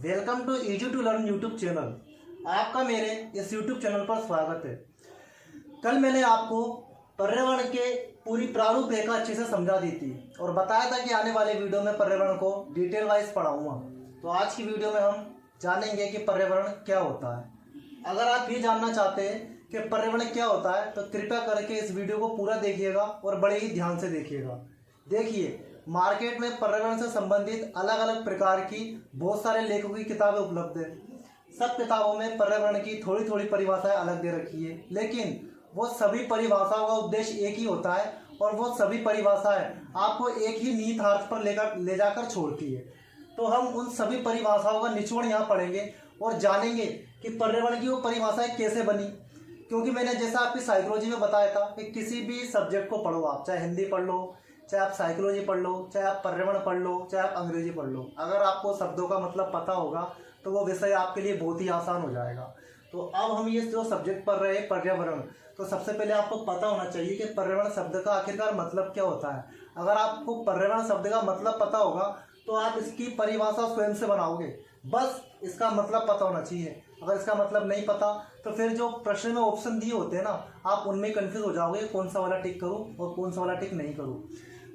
Welcome to easy to learn YouTube channel. आपका मेरे इस यूट्यूब चैनल पर स्वागत है। कल मैंने आपको पर्यावरण के पूरी प्रारूप रेखा अच्छे से समझा दी थी और बताया था कि आने वाले वीडियो में पर्यावरण को डिटेल वाइज पढ़ाऊंगा। तो आज की वीडियो में हम जानेंगे कि पर्यावरण क्या होता है। अगर आप ये जानना चाहते हैं कि पर्यावरण क्या होता है तो कृपया करके इस वीडियो को पूरा देखिएगा और बड़े ही ध्यान से देखिएगा। देखिए, मार्केट में पर्यावरण से संबंधित अलग अलग प्रकार की बहुत सारे लेखकों की किताबें उपलब्ध है। सब किताबों में पर्यावरण की थोड़ी थोड़ी परिभाषाएं अलग दे रखी है, लेकिन वो सभी परिभाषाओं का उद्देश्य एक ही होता है और वो सभी परिभाषाएं आपको एक ही निहितार्थ पर ले जाकर छोड़ती है। तो हम उन सभी परिभाषाओं का निचोड़ यहाँ पढ़ेंगे और जानेंगे कि पर्यावरण की वो परिभाषाएं कैसे बनी। क्योंकि मैंने जैसा आपकी साइकोलॉजी में बताया था कि किसी भी सब्जेक्ट को पढ़ो, आप चाहे हिंदी पढ़ लो, चाहे आप साइकोलॉजी पढ़ लो, चाहे आप पर्यावरण पढ़ लो, चाहे आप अंग्रेजी पढ़ लो, अगर आपको शब्दों का मतलब पता होगा तो वो विषय आपके लिए बहुत ही आसान हो जाएगा। तो अब हम ये जो सब्जेक्ट पढ़ रहे हैं पर्यावरण, तो सबसे पहले आपको पता होना चाहिए कि पर्यावरण शब्द का आखिरकार मतलब क्या होता है। अगर आपको पर्यावरण शब्द का मतलब पता होगा तो आप इसकी परिभाषा स्वयं से बनाओगे। बस इसका मतलब पता होना चाहिए। अगर इसका मतलब नहीं पता तो फिर जो प्रश्न में ऑप्शन दिए होते हैं ना, आप उनमें कंफ्यूज हो जाओगे, कौन सा वाला टिक करूं और कौन सा वाला टिक नहीं करूं।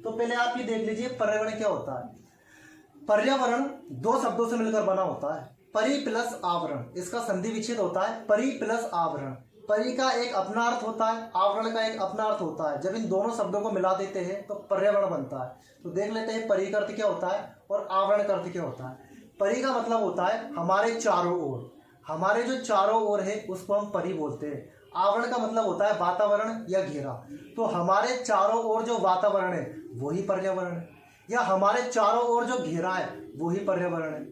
तो पहले आप ये देख लीजिए पर्यावरण क्या होता है। पर्यावरण दो शब्दों से मिलकर बना होता है, परि प्लस आवरण। इसका संधि विच्छेद होता है परि प्लस आवरण। परि का एक अपना अर्थ होता है, आवरण का एक अपना अर्थ होता है। जब इन दोनों शब्दों को मिला देते हैं तो पर्यावरण बनता है। तो देख लेते हैं परि का अर्थ क्या होता है और आवरण का अर्थ क्या होता है। परि का मतलब होता है हमारे चारों ओर, हमारे जो चारों ओर है उसको हम परि बोलते हैं। आवरण का मतलब होता है वातावरण या घेरा। तो हमारे चारों ओर जो वातावरण है वही पर्यावरण है, या हमारे चारों ओर जो घेरा है वही पर्यावरण है।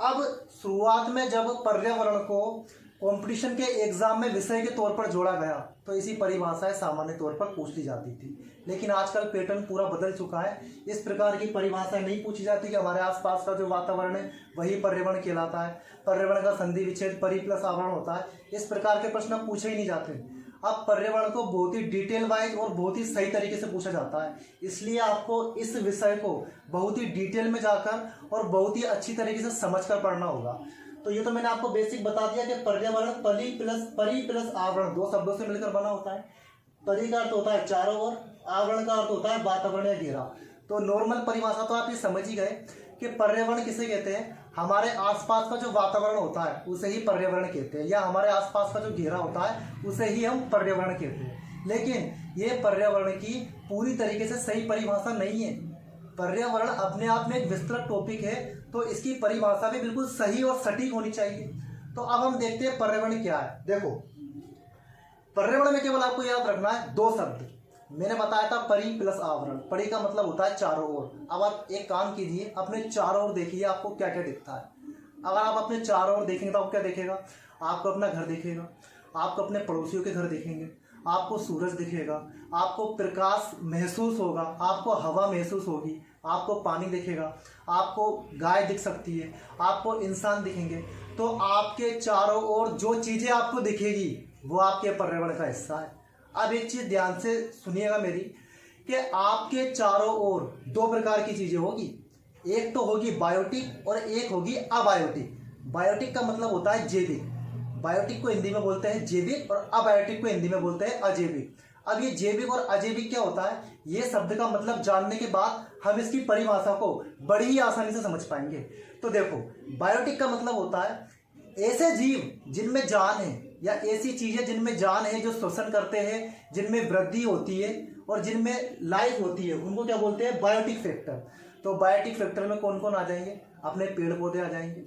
अब शुरुआत में जब पर्यावरण को कंपटीशन के एग्जाम में विषय के तौर पर जोड़ा गया तो इसी परिभाषाएं सामान्य तौर पर पूछ ली जाती थी, लेकिन आजकल पैटर्न पूरा बदल चुका है। इस प्रकार की परिभाषाएं नहीं पूछी जाती कि हमारे आसपास का जो वातावरण है वही पर्यावरण कहलाता है, पर्यावरण का संधि विच्छेद परि प्लस आवरण होता है। इस प्रकार के प्रश्न पूछे ही नहीं जाते। अब पर्यावरण को बहुत ही डिटेल वाइज और बहुत ही सही तरीके से पूछा जाता है, इसलिए आपको इस विषय को बहुत ही डिटेल में जाकर और बहुत ही अच्छी तरीके से समझकर पढ़ना होगा। तो ये तो मैंने आपको बेसिक बता दिया कि पर्यावरण परि प्लस आवरण दो शब्दों से मिलकर बना होता है। परि का अर्थ होता है चारों ओर, आवरण का अर्थ होता है वातावरण या घेरा। तो नॉर्मल परिभाषा तो आप ये समझ ही गए कि पर्यावरण किसे कहते हैं। हमारे आसपास का जो वातावरण होता है उसे ही पर्यावरण कहते हैं, या हमारे आसपास का जो घेरा होता है उसे ही हम पर्यावरण कहते हैं। लेकिन ये पर्यावरण की पूरी तरीके से सही परिभाषा नहीं है। पर्यावरण अपने आप में एक विस्तृत टॉपिक है, तो इसकी परिभाषा भी बिल्कुल सही और सटीक होनी चाहिए। तो अब हम देखते हैं पर्यावरण क्या है। देखो, पर्यावरण में केवल आपको याद रखना है दो शब्द। मैंने बताया था परि प्लस आवरण। परि का मतलब होता है चारों ओर। अब आप एक काम कीजिए, अपने चारों ओर देखिए आपको क्या क्या दिखता है। अगर आप अपने चारों ओर देखेंगे तो आपको क्या दिखेगा? आपको अपना घर दिखेगा, आपको अपने पड़ोसियों के घर दिखेंगे, आपको सूरज दिखेगा, आपको प्रकाश महसूस होगा, आपको हवा महसूस होगी, आपको पानी दिखेगा, आपको गाय दिख सकती है, आपको इंसान दिखेंगे। तो आपके चारों ओर जो चीजें आपको दिखेगी वो आपके पर्यावरण का हिस्सा है। अब एक चीज ध्यान से सुनिएगा मेरी, कि आपके चारों ओर दो प्रकार की चीजें होगी। एक तो होगी बायोटिक और एक होगी अबायोटिक। बायोटिक का मतलब होता है जैविक। बायोटिक को हिंदी में बोलते हैं जैविक और अबायोटिक को हिंदी में बोलते हैं अजैविक। अब ये जैविक और अजैविक क्या होता है, ये शब्द का मतलब जानने के बाद हम इसकी परिभाषा को बड़ी ही आसानी से समझ पाएंगे। तो देखो, बायोटिक का मतलब होता है ऐसे जीव जिनमें जान है, या ऐसी चीजें जिनमें जान है, जो श्वसन करते हैं, जिनमें वृद्धि होती है और जिनमें लाइफ होती है, उनको क्या बोलते हैं? Biotic factor. तो बायोटिक फैक्टर में कौन कौन आ जाएंगे? अपने पेड़ पौधे आ जाएंगे,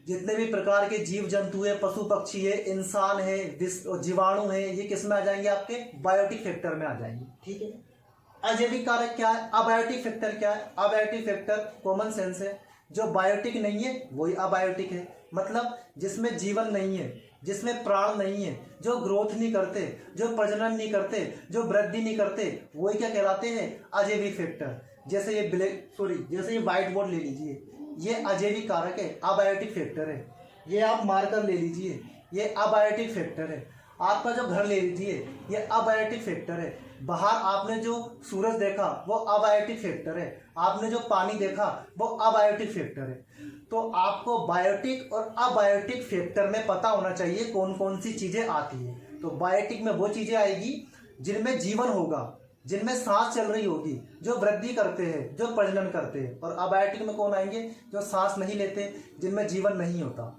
जितने भी प्रकार के जीव जंतु है, पशु पक्षी है, इंसान है, जीवाणु है, ये किस में आ जाएंगे? आपके बायोटिक फैक्टर में आ जाएंगे। ठीक है। अजैविक कारक क्या है? अबायोटिक फैक्टर क्या है? अबायोटिक फैक्टर कॉमन सेंस है, जो बायोटिक नहीं है वही अबायोटिक है। मतलब जिसमें जीवन नहीं है, जिसमें प्राण नहीं है, जो ग्रोथ नहीं करते, जो प्रजनन नहीं करते, जो वृद्धि नहीं करते, वही क्या कहलाते हैं? अजैविक फैक्टर। जैसे ये व्हाइट बोर्ड ले लीजिए, ये अजैविक कारक है, अबायोटिक फैक्टर है। ये आप मार्कर ले लीजिए, ये अबायोटिक फैक्टर है। आपका जो घर ले लीजिए, ये अबायोटिक फैक्टर है। बाहर आपने जो सूरज देखा वो अबायोटिक फैक्टर है, आपने जो पानी देखा वो अबायोटिक फैक्टर है। तो आपको बायोटिक और अबायोटिक फैक्टर में पता होना चाहिए कौन कौन सी चीज़ें आती है। तो बायोटिक में वो चीज़ें आएगी जिनमें जीवन होगा, जिनमें सांस चल रही होगी, जो वृद्धि करते हैं, जो प्रजनन करते हैं। और अबायोटिक में कौन आएंगे? जो सांस नहीं लेते, जिनमें जीवन नहीं होता।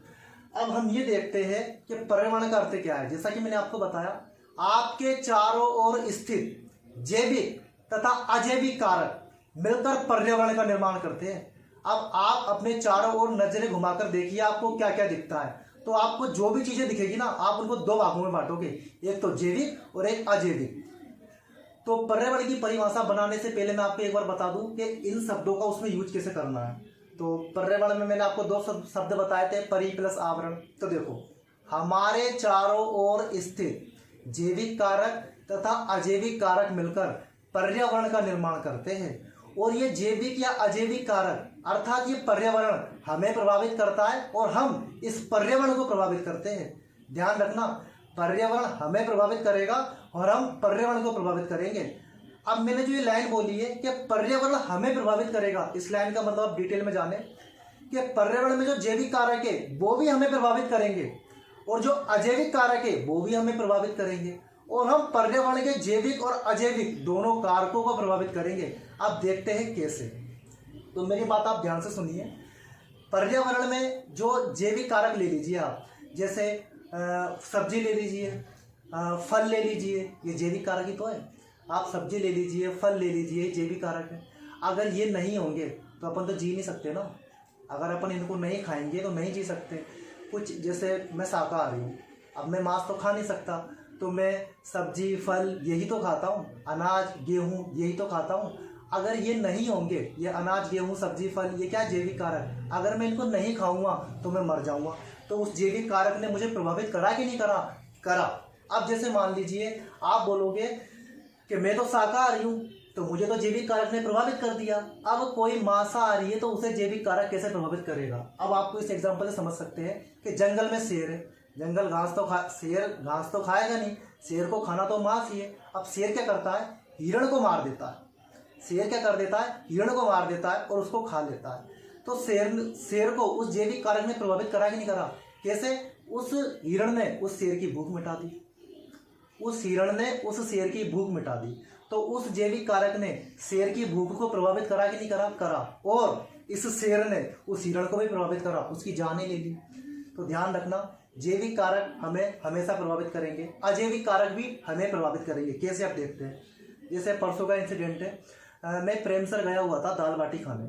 अब हम ये देखते हैं कि पर्यावरण का अर्थ क्या है। जैसा कि मैंने आपको बताया, आपके चारों ओर स्थित जैविक तथा अजैविक कारक मिलकर पर्यावरण का निर्माण करते हैं। अब आप अपने चारों ओर नजरें घुमाकर देखिए आपको क्या क्या दिखता है। तो आपको जो भी चीजें दिखेगी ना, आप उनको दो भागों में बांटोगे, एक तो जैविक और एक अजैविक। तो पर्यावरण की परिभाषा बनाने से पहले मैं आपको एक बार बता दूं कि इन शब्दों का उसमें यूज कैसे करना है। तो पर्यावरण में मैंने आपको दो शब्द बताए थे, परि प्लस आवरण। तो देखो, हमारे चारों ओर स्थित जैविक कारक तथा अजैविक कारक मिलकर पर्यावरण का निर्माण करते हैं। और ये जैविक या अजैविक कारक अर्थात ये पर्यावरण हमें प्रभावित करता है और हम इस पर्यावरण को प्रभावित करते हैं। ध्यान रखना, पर्यावरण हमें प्रभावित करेगा और हम पर्यावरण को प्रभावित करेंगे। अब मैंने जो ये लाइन बोली है कि पर्यावरण हमें प्रभावित करेगा, इस लाइन का मतलब आप डिटेल में जाने कि पर्यावरण में जो जैविक कारक है वो भी हमें प्रभावित करेंगे और जो अजैविक कारक है वो भी हमें प्रभावित करेंगे, और हम पर्यावरण के जैविक और अजैविक दोनों कारकों को प्रभावित करेंगे। अब देखते हैं कैसे। तो मेरी बात आप ध्यान से सुनिए। पर्यावरण में जो जैविक कारक ले लीजिए आप, जैसे सब्जी ले लीजिए, फल ले लीजिए, ये जैविक कारक ही तो है। आप सब्जी ले लीजिए, फल ले लीजिए, जैविक कारक है। अगर ये नहीं होंगे तो अपन तो जी नहीं सकते ना। अगर अपन इनको नहीं खाएंगे तो नहीं जी सकते। कुछ जैसे मैं शाकाहारी हूँ, अब मैं मांस तो खा नहीं सकता, तो मैं सब्जी फल यही तो खाता हूँ, अनाज गेहूँ यही तो खाता हूँ। अगर ये नहीं होंगे, ये अनाज गेहूँ सब्जी फल, ये क्या जैविक कारक, अगर मैं इनको नहीं खाऊंगा तो मैं मर जाऊंगा। तो उस जैविक कारक ने मुझे प्रभावित करा कि नहीं करा? करा। अब जैसे मान लीजिए आप बोलोगे कि मैं तो शाकाहारी हूँ, तो मुझे तो जैविक कारक ने प्रभावित कर दिया। अब कोई मांसाहारी है तो उसे जैविक कारक कैसे प्रभावित करेगा? अब आपको इस एग्जाम्पल से समझ सकते हैं कि जंगल में शेर है, जंगल शेर घास तो खाएगा नहीं, शेर को खाना तो मांस ही है। अब शेर क्या करता है? हिरण को मार देता है। शेर क्या कर देता है? हिरण को मार देता है और उसको खा लेता है। तो शेर को उस जैविक कारक ने प्रभावित करा कि नहीं करा? कैसे? उस हिरण ने उस शेर की भूख मिटा दी, उस हिरण ने उस शेर की भूख मिटा दी। तो उस जैविक कारक ने शेर की भूख को प्रभावित करा कि नहीं करा? करा। और इस शेर ने उस हिरण को भी प्रभावित करा, उसकी जान ही ले ली। तो ध्यान रखना, जैविक कारक हमें हमेशा प्रभावित करेंगे, अजैविक कारक भी हमें प्रभावित करेंगे। कैसे आप देखते हैं। जैसे परसों का इंसिडेंट है, मैं प्रेमसर गया हुआ था दाल बाटी खाने।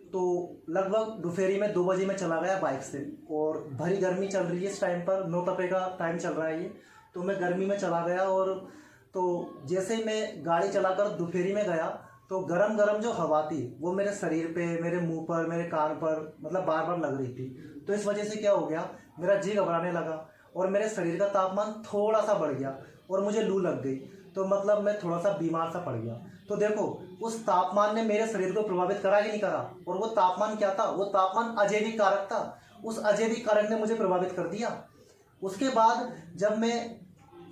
तो लगभग दोपहरी में 2 बजे मैं चला गया बाइक से, और भरी गर्मी चल रही है इस टाइम पर, 9 तपे का टाइम चल रहा है ये। तो मैं गर्मी में चला गया, और तो जैसे ही मैं गाड़ी चलाकर दोपहरी में गया तो गरम गरम जो हवा थी वो मेरे शरीर पे, मेरे मुंह पर, मेरे कान पर मतलब बार बार लग रही थी। तो इस वजह से क्या हो गया, मेरा जी घबराने लगा और मेरे शरीर का तापमान थोड़ा सा बढ़ गया और मुझे लू लग गई। तो मतलब मैं थोड़ा सा बीमार सा पड़ गया। तो देखो, उस तापमान ने मेरे शरीर को प्रभावित करा कि नहीं करा? और वो तापमान क्या था? वो तापमान अजैविक कारक था। उस अजैविक कारक ने मुझे प्रभावित कर दिया। उसके बाद जब मैं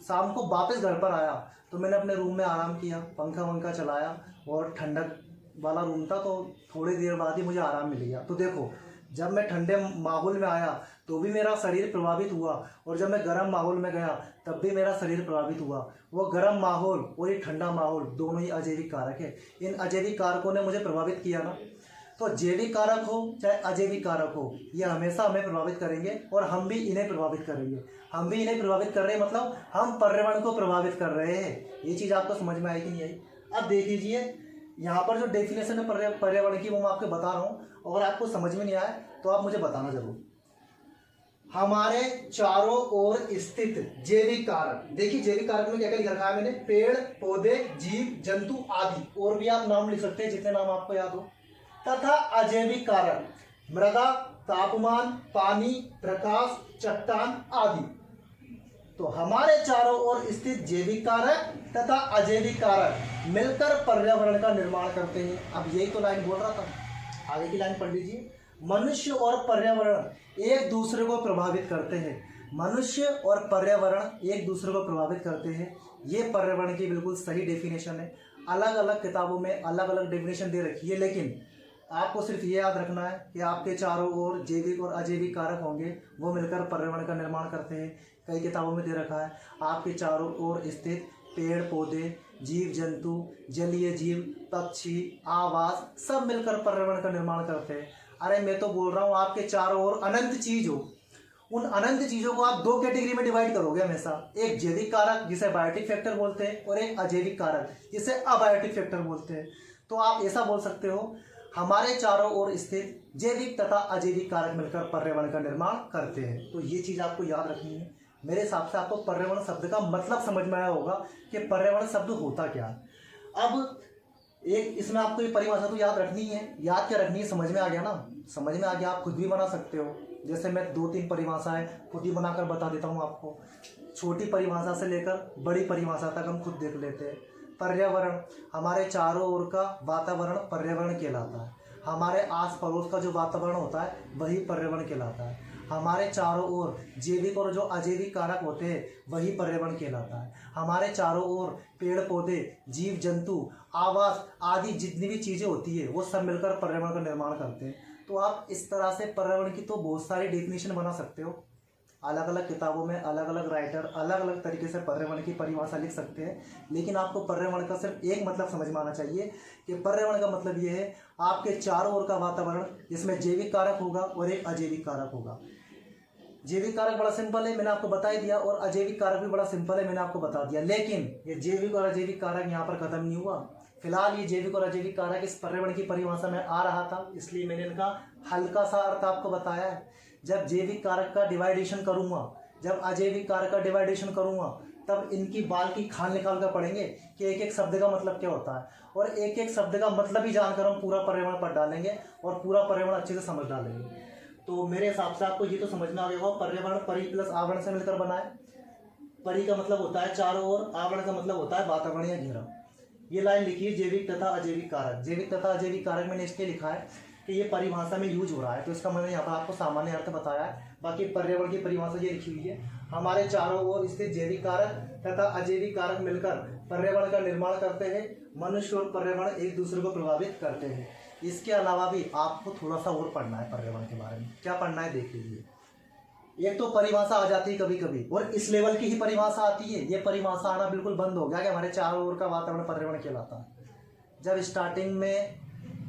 शाम को वापस घर पर आया तो मैंने अपने रूम में आराम किया, पंखा वंखा चलाया, और ठंडक वाला रूम था, तो थोड़ी देर बाद ही मुझे आराम मिल गया। तो देखो, जब मैं ठंडे माहौल में आया तो भी मेरा शरीर प्रभावित हुआ, और जब मैं गर्म माहौल में गया तब भी मेरा शरीर प्रभावित हुआ। वो गर्म माहौल और ये ठंडा माहौल दोनों ही अजैविक कारक है। इन अजैविक कारकों ने मुझे प्रभावित किया ना। तो जैविक कारक हो चाहे अजैविक कारक हो, ये हमेशा हमें प्रभावित करेंगे और हम भी इन्हें प्रभावित करेंगे। हम भी इन्हें प्रभावित कर रहे हैं, मतलब हम पर्यावरण को प्रभावित कर रहे हैं। ये चीज़ आपको समझ में आई कि नहीं आई? अब देख लीजिए, यहाँ पर जो डेफिनेशन है पर्यावरण की वो मैं आपको बता रहा हूँ। अगर आपको समझ में नहीं आए तो आप मुझे बताना जरूर। हमारे चारों ओर स्थित जैविक कारक, देखिए जैविक कारक में क्या क्या लिख रखा है मैंने? पेड़ पौधे, जीव जंतु आदि, और भी आप नाम लिख सकते हैं जितने नाम आपको याद हो। तथा अजैविक कारक मृदा, तापमान, पानी, प्रकाश, चट्टान आदि। तो हमारे चारों ओर स्थित जैविक कारक तथा अजैविक कारक मिलकर पर्यावरण का निर्माण करते हैं। अब यही तो लाइन बोल रहा था, आगे की लाइन पढ़ लीजिए। मनुष्य और पर्यावरण एक दूसरे को प्रभावित करते हैं। मनुष्य और पर्यावरण एक दूसरे को प्रभावित करते हैं। ये पर्यावरण की बिल्कुल सही डेफिनेशन है। अलग अलग किताबों में अलग अलग डेफिनेशन दे रखी है, लेकिन आपको सिर्फ ये याद रखना है कि आपके चारों ओर जैविक और अजैविक कारक होंगे, वो मिलकर पर्यावरण का निर्माण करते हैं। कई किताबों में दे रखा है आपके चारों ओर स्थित पेड़ पौधे, जीव जंतु, जलीय जीव, पक्षी, आवास सब मिलकर पर्यावरण का निर्माण करते हैं। अरे मैं तो बोल रहा हूँ आपके चारों ओर अनंत चीज हो, उन अनंत चीजों को आप दो कैटेगरी में डिवाइड करोगे हमेशा। एक जैविक कारक जिसे बायोटिक फैक्टर बोलते हैं और एक अजैविक कारक जिसे अबायोटिक फैक्टर बोलते हैं। तो आप ऐसा बोल सकते हो हमारे चारों ओर स्थित जैविक तथा अजैविक कारक मिलकर पर्यावरण का निर्माण करते हैं। तो ये चीज आपको याद रखनी है। मेरे हिसाब से आपको पर्यावरण शब्द का मतलब समझ में आया होगा कि पर्यावरण शब्द होता क्या। अब एक इसमें आपको ये परिभाषा तो याद रखनी है। याद क्या रखनी है, समझ में आ गया ना? समझ में आ गया, आप खुद भी बना सकते हो। जैसे मैं 2-3 परिभाषाएं खुद ही बनाकर बता देता हूँ आपको। छोटी परिभाषा से लेकर बड़ी परिभाषा तक हम खुद देख लेते हैं। पर्यावरण, हमारे चारों ओर का वातावरण पर्यावरण कहलाता है। हमारे आस पड़ोस का जो वातावरण होता है वही पर्यावरण कहलाता है। हमारे चारों ओर जैविक और जो अजैविक कारक होते हैं वही पर्यावरण कहलाता है। हमारे चारों ओर पेड़ पौधे, जीव जंतु, आवास आदि जितनी भी चीज़ें होती है वो सब मिलकर पर्यावरण का निर्माण करते हैं। तो आप इस तरह से पर्यावरण की तो बहुत सारी डेफिनेशन बना सकते हो। अलग अलग किताबों में अलग अलग राइटर अलग अलग तरीके से पर्यावरण की परिभाषा लिख सकते हैं, लेकिन आपको पर्यावरण का सिर्फ एक मतलब समझ में आना चाहिए कि पर्यावरण का मतलब ये है आपके चारों ओर का वातावरण जिसमें जैविक कारक होगा और एक अजैविक कारक होगा। जैविक कारक बड़ा सिंपल है, मैंने आपको बता ही दिया, और अजैविक कारक भी बड़ा सिंपल है, मैंने आपको बता दिया। लेकिन ये जैविक और अजैविक कारक यहाँ पर खत्म नहीं हुआ। फिलहाल ये जैविक और अजैविक कारक इस पर्यावरण की परिभाषा में आ रहा था, इसलिए मैंने इनका हल्का सा अर्थ आपको बताया है। जब जैविक कारक का डिवाइडेशन करूंगा, जब अजैविक कारक का डिवाइडेशन करूंगा, तब इनकी बाल की खाल निकाल कर पढ़ेंगे कि एक एक शब्द का मतलब क्या होता है, और एक एक शब्द का मतलब ही जानकर हम पूरा पर्यावरण पढ़ डालेंगे और पूरा पर्यावरण अच्छे से समझ डालेंगे। तो मेरे हिसाब से आपको ये तो समझ में आ गया होगा पर्यावरण परि प्लस आवरण से मिलकर बना है। परि का मतलब होता है चारों ओर, आवरण का मतलब होता है वातावरण या घेरा। ये लाइन लिखी है जैविक तथा अजैविक कारक। जैविक तथा अजैविक कारक मैंने इसलिए लिखा है कि ये परिभाषा में यूज हो रहा है, तो इसका मैंने यहाँ पर आपको सामान्य अर्थ बताया है। बाकी पर्यावरण की परिभाषा ये लिखी हुई है, हमारे चारों ओर स्थित जैविक कारक तथा अजैविक कारक मिलकर पर्यावरण का निर्माण करते हैं। मनुष्य और पर्यावरण एक दूसरे को प्रभावित करते हैं। इसके अलावा भी आपको थोड़ा सा और पढ़ना है पर्यावरण के बारे में। क्या पढ़ना है देख लीजिए। एक तो परिभाषा आ जाती है कभी कभी, और इस लेवल की ही परिभाषा आती है। ये परिभाषा आना बिल्कुल बंद हो गया कि हमारे चारों ओर का वातावरण पर्यावरण कहलाता है। जब स्टार्टिंग में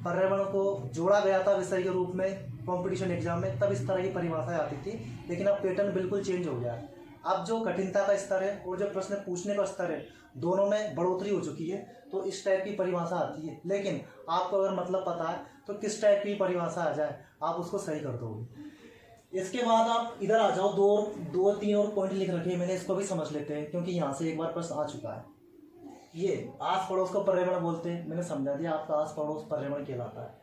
पर्यावरण को जोड़ा गया था विषय के रूप में कंपटीशन एग्जाम में, तब इस तरह की परिभाषाएं आती थी, लेकिन अब पैटर्न बिल्कुल चेंज हो गया है। अब जो कठिनता का स्तर है और जो प्रश्न पूछने का स्तर है, दोनों में बढ़ोतरी हो चुकी है, तो इस टाइप की परिभाषा आती है। लेकिन आपको अगर मतलब पता है तो किस टाइप की परिभाषा आ जाए आप उसको सही कर दोगे। इसके बाद आप इधर आ जाओ, दो तीन और पॉइंट लिख रखे हैं मैंने, इसको भी समझ लेते हैं क्योंकि यहाँ से एक बार प्रश्न आ चुका है। ये आस पड़ोस को पर्यावरण बोलते हैं, मैंने समझा दिया। आपका आस पड़ोस पर्यावरण कहलाता है।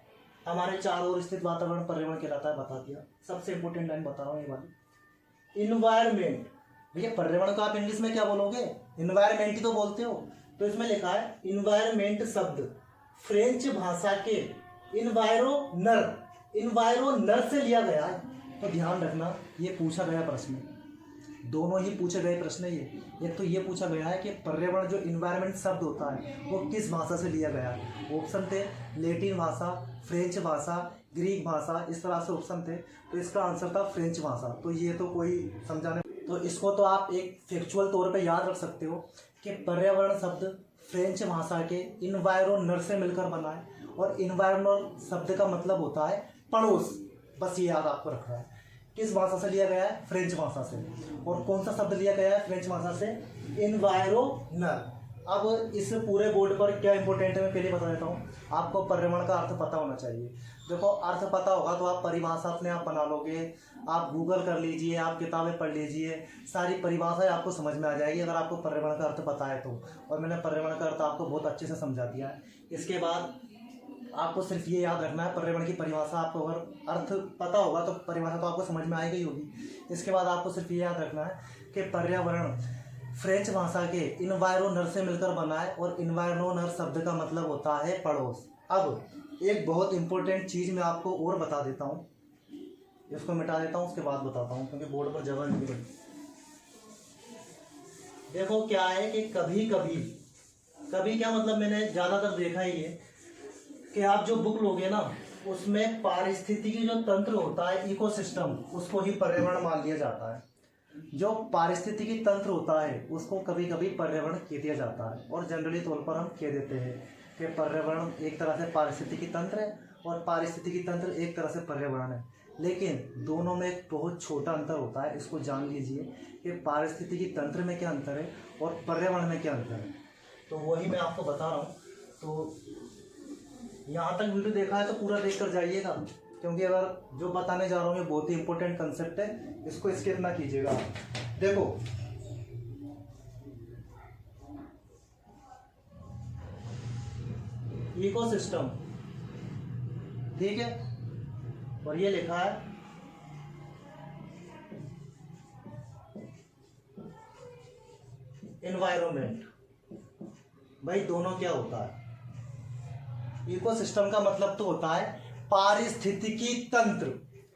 हमारे चारों ओर स्थित वातावरण पर्यावरण कहलाता है, बता दिया। सबसे इंपॉर्टेंट लाइन बता रहा हूँ ये वाली, इन्वायरमेंट। भैया पर्यावरण को आप इंग्लिश में क्या बोलोगे? इन्वायरमेंट ही तो बोलते हो। तो इसमें लिखा है इन्वायरमेंट शब्द फ्रेंच भाषा के इन्वायरोनर से लिया गया है। तो ध्यान रखना, ये पूछा गया प्रश्न, दोनों ही पूछे गए प्रश्न। ये एक तो ये पूछा गया है कि पर्यावरण जो इन्वायरमेंट शब्द होता है वो किस भाषा से लिया गया है। ऑप्शन थे लैटिन भाषा, फ्रेंच भाषा, ग्रीक भाषा, इस तरह से ऑप्शन थे। तो इसका आंसर था फ्रेंच भाषा। तो ये तो कोई समझाने, तो इसको तो आप एक फैक्चुअल तौर पे याद रख सकते हो कि पर्यावरण शब्द फ्रेंच भाषा के इन्वायरोनर से मिलकर बना है, और इन्वायरोनर शब्द का मतलब होता है पड़ोस। बस ये याद आपको रखना है। किस भाषा से लिया गया है? फ्रेंच भाषा से। और कौन सा शब्द लिया गया है फ्रेंच भाषा से? इन्वायरोनर। अब इस पूरे बोर्ड पर क्या इंपॉर्टेंट है मैं पहले बता देता हूँ। आपको पर्यावरण का अर्थ पता होना चाहिए। देखो अर्थ पता होगा तो आप परिभाषा अपने आप बना लोगे। आप गूगल कर लीजिए, आप किताबें पढ़ लीजिए, सारी परिभाषाएं आपको समझ में आ जाएगी अगर आपको पर्यावरण का अर्थ पता है तो। और मैंने पर्यावरण का अर्थ आपको बहुत अच्छे से समझा दिया है। इसके बाद आपको सिर्फ ये याद रखना है, पर्यावरण की परिभाषा आपको अगर अर्थ पता होगा तो परिभाषा तो आपको समझ में आएगी ही होगी। इसके बाद आपको सिर्फ ये याद रखना है कि पर्यावरण फ्रेंच भाषा के इन्वायरोनर से मिलकर बना है, और इन्वायरोनर शब्द का मतलब होता है पड़ोस। अब एक बहुत इंपॉर्टेंट चीज़ मैं आपको और बता देता हूँ, इसको मिटा देता हूँ उसके बाद बताता हूँ क्योंकि बोर्ड पर जगह नहीं बनी। देखो क्या है कि कभी कभी, कभी क्या मतलब मैंने ज़्यादातर देखा ही है कि आप जो बुक लोगे ना उसमें पारिस्थितिकी जो तंत्र होता है, इकोसिस्टम, उसको ही पर्यावरण मान लिया जाता है। जो पारिस्थितिकी तंत्र होता है उसको कभी कभी पर्यावरण कह दिया जाता है, और जनरली तौर पर हम कह देते हैं कि पर्यावरण एक तरह से पारिस्थितिकी तंत्र है और पारिस्थितिकी तंत्र एक तरह से पर्यावरण है। लेकिन दोनों में एक बहुत छोटा अंतर होता है, इसको जान लीजिए कि पारिस्थितिकी तंत्र में क्या अंतर है और पर्यावरण में क्या अंतर है। तो वही मैं आपको बता रहा हूँ। तो यहाँ तक वीडियो देखा है तो पूरा देख कर जाइएगा, क्योंकि अगर जो बताने जा रहा हूँ ये बहुत ही इंपॉर्टेंट कंसेप्ट है, इसको स्किप ना कीजिएगा। देखो इकोसिस्टम, ठीक है, और ये लिखा है एनवायरनमेंट। भाई दोनों क्या होता है? इकोसिस्टम का मतलब तो होता है पारिस्थितिकी तंत्र,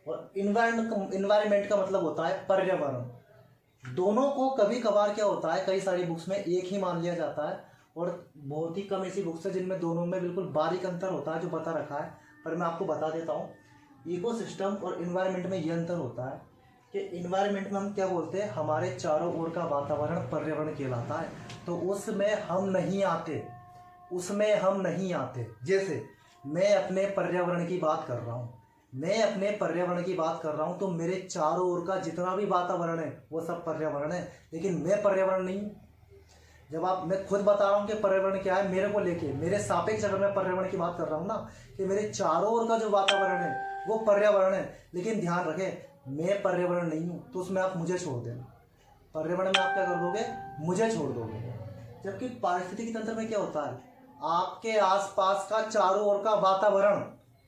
और इन्वायरमेंट का मतलब होता है पर्यावरण। दोनों को कभी कभार क्या होता है, कई सारी बुक्स में एक ही मान लिया जाता है, और बहुत ही कम ऐसी बुक्स है जिनमें दोनों में बिल्कुल बारीक अंतर होता है जो बता रखा है। पर मैं आपको बता देता हूँ, इकोसिस्टम और इन्वायरमेंट में ये अंतर होता है कि इन्वायरमेंट में हम क्या बोलते हैं, हमारे चारों ओर का वातावरण पर्यावरण कहलाता है, तो उसमें हम नहीं आते, उसमें हम नहीं आते। जैसे मैं अपने पर्यावरण की बात कर रहा हूँ, मैं अपने पर्यावरण की बात कर रहा हूँ, तो मेरे चारों ओर का जितना भी वातावरण है वो सब पर्यावरण है, लेकिन मैं पर्यावरण नहीं हूँ। जब मैं खुद बता रहा हूँ कि पर्यावरण क्या है, मेरे को लेके मेरे सापेक्ष अगर मैं पर्यावरण की बात कर रहा हूँ ना, कि मेरे चारों ओर का जो वातावरण है वो पर्यावरण है, लेकिन ध्यान रखें मैं पर्यावरण नहीं हूँ, तो उसमें आप मुझे छोड़ देना। पर्यावरण में आप क्या कर दोगे, मुझे छोड़ दोगे। जबकि पारिस्थितिकी तंत्र में क्या होता है, आपके आसपास का चारों ओर का वातावरण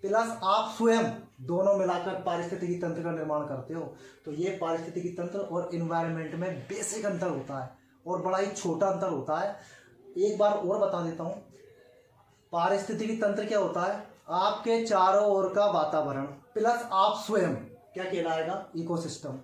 प्लस आप स्वयं, दोनों मिलाकर पारिस्थितिकी तंत्र का निर्माण करते हो। तो ये पारिस्थितिकी तंत्र और इन्वायरमेंट में बेसिक अंतर होता है, और बड़ा ही छोटा अंतर होता है। एक बार और बता देता हूँ, पारिस्थितिकी तंत्र क्या होता है, आपके चारों ओर का वातावरण प्लस आप स्वयं, क्या कहलाएगा, इकोसिस्टम।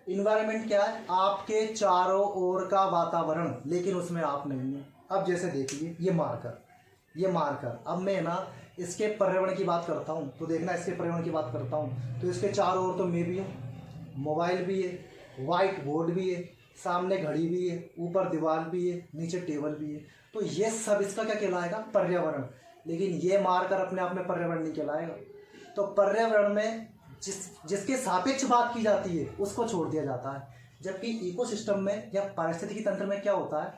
इन्वायरमेंट क्या है, आपके चारों ओर का वातावरण, लेकिन उसमें आप नहीं है। अब जैसे देखिए ये मार्कर, अब मैं ना इसके पर्यावरण की बात करता हूँ, तो देखना इसके पर्यावरण की बात करता हूँ तो इसके चारों ओर तो मैं भी हूँ, मोबाइल भी है, वाइट बोर्ड भी है, सामने घड़ी भी है, ऊपर दीवार भी है, नीचे टेबल भी है। तो ये सब इसका क्या कहलाएगा, पर्यावरण। लेकिन ये मार्कर अपने आप में पर्यावरण नहीं कहलाएगा। तो पर्यावरण में जिसके सापेक्ष बात की जाती है उसको छोड़ दिया जाता है। जबकि इकोसिस्टम में या पारिस्थितिकी तंत्र में क्या होता है,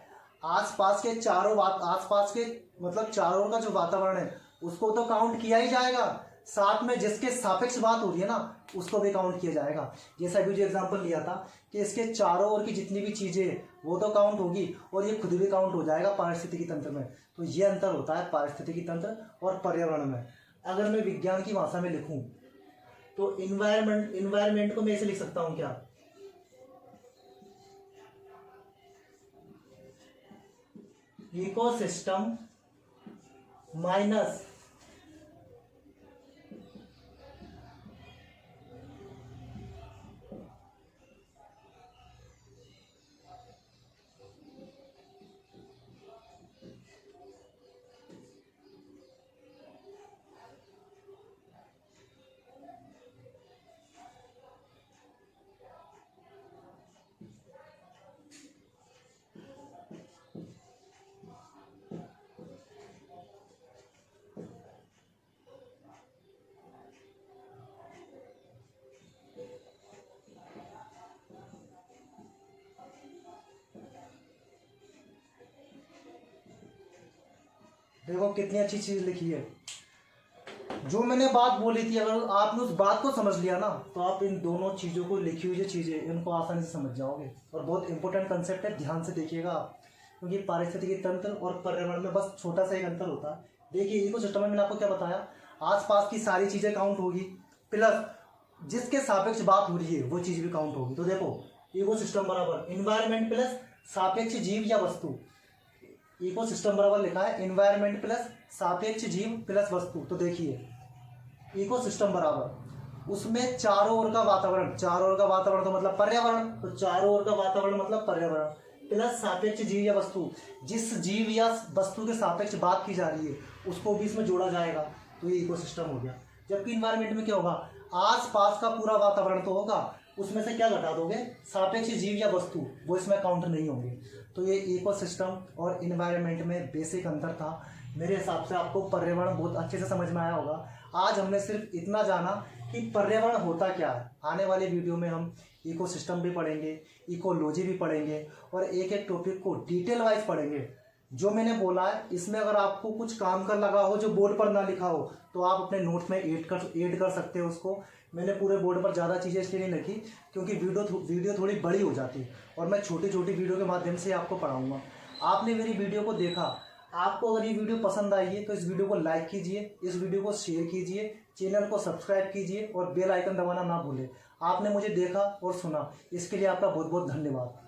आसपास के मतलब चारों का जो वातावरण है उसको तो काउंट किया ही जाएगा, साथ में जिसके सापेक्ष बात हो रही है ना उसको भी काउंट किया जाएगा। जैसा अभी जो एग्जांपल लिया था कि इसके चारों ओर की जितनी भी चीजें वो तो काउंट होगी, और ये खुद भी काउंट हो जाएगा पारिस्थितिकी तंत्र में। तो ये अंतर होता है पारिस्थितिकी तंत्र और पर्यावरण में। अगर मैं विज्ञान की भाषा में लिखूं तो इन्वायरमेंट को मैं ऐसे लिख सकता हूं, क्या, इकोसिस्टम माइनस देखो कितनी अच्छी चीज लिखी है। जो मैंने बात बोली थी, अगर आपने उस बात को समझ लिया ना तो आप इन दोनों चीज़ों को, लिखी हुई जो चीज़ें इनको आसानी से समझ जाओगे। और बहुत इंपॉर्टेंट कंसेप्ट है, ध्यान से देखिएगा आप, क्योंकि पारिस्थितिकी तंत्र और पर्यावरण में बस छोटा सा एक अंतर होता है। देखिए इकोसिस्टम में मैंने आपको क्या बताया, आसपास की सारी चीज़ें काउंट होगी, प्लस जिसके सापेक्ष बात हो रही है वो चीज़ भी काउंट होगी। तो देखो इकोसिस्टम बराबर इन्वायरमेंट प्लस सापेक्ष जीव या वस्तु, इकोसिस्टम बराबर लिखा है इन्वायरमेंट प्लस सापेक्ष जीव प्लस वस्तु। तो देखिए इकोसिस्टम बराबर उसमें चारों ओर का वातावरण, चारों ओर का वातावरण तो मतलब पर्यावरण, तो चारों ओर का वातावरण मतलब पर्यावरण, प्लस सापेक्ष जीव या वस्तु, जिस जीव या वस्तु के सापेक्ष बात की जा रही है उसको भी इसमें जोड़ा जाएगा, तो ये इकोसिस्टम हो गया। जबकि इन्वायरमेंट में क्या होगा, आसपास का पूरा वातावरण तो होगा, उसमें से क्या घटा दोगे, सापेक्ष जीव या वस्तु, वो इसमें काउंट नहीं होंगे। तो ये इकोसिस्टम और इन्वायरमेंट में बेसिक अंतर था। मेरे हिसाब से आपको पर्यावरण बहुत अच्छे से समझ में आया होगा। आज हमने सिर्फ इतना जाना कि पर्यावरण होता क्या है। आने वाले वीडियो में हम इकोसिस्टम भी पढ़ेंगे, इकोलॉजी भी पढ़ेंगे और एक एक टॉपिक को डिटेल वाइज पढ़ेंगे। जो मैंने बोला है इसमें अगर आपको कुछ काम कर लगा हो जो बोर्ड पर ना लिखा हो तो आप अपने नोट में ऐड कर सकते हो उसको। मैंने पूरे बोर्ड पर ज़्यादा चीज़ें इसलिए नहीं लिखी क्योंकि वीडियो थोड़ी बड़ी हो जाती है और मैं छोटी छोटी वीडियो के माध्यम से आपको पढ़ाऊँगा। आपने मेरी वीडियो को देखा, आपको अगर ये वीडियो पसंद आई है तो इस वीडियो को लाइक कीजिए, इस वीडियो को शेयर कीजिए, चैनल को सब्सक्राइब कीजिए और बेल आइकन दबाना ना भूलें। आपने मुझे देखा और सुना, इसके लिए आपका बहुत बहुत धन्यवाद।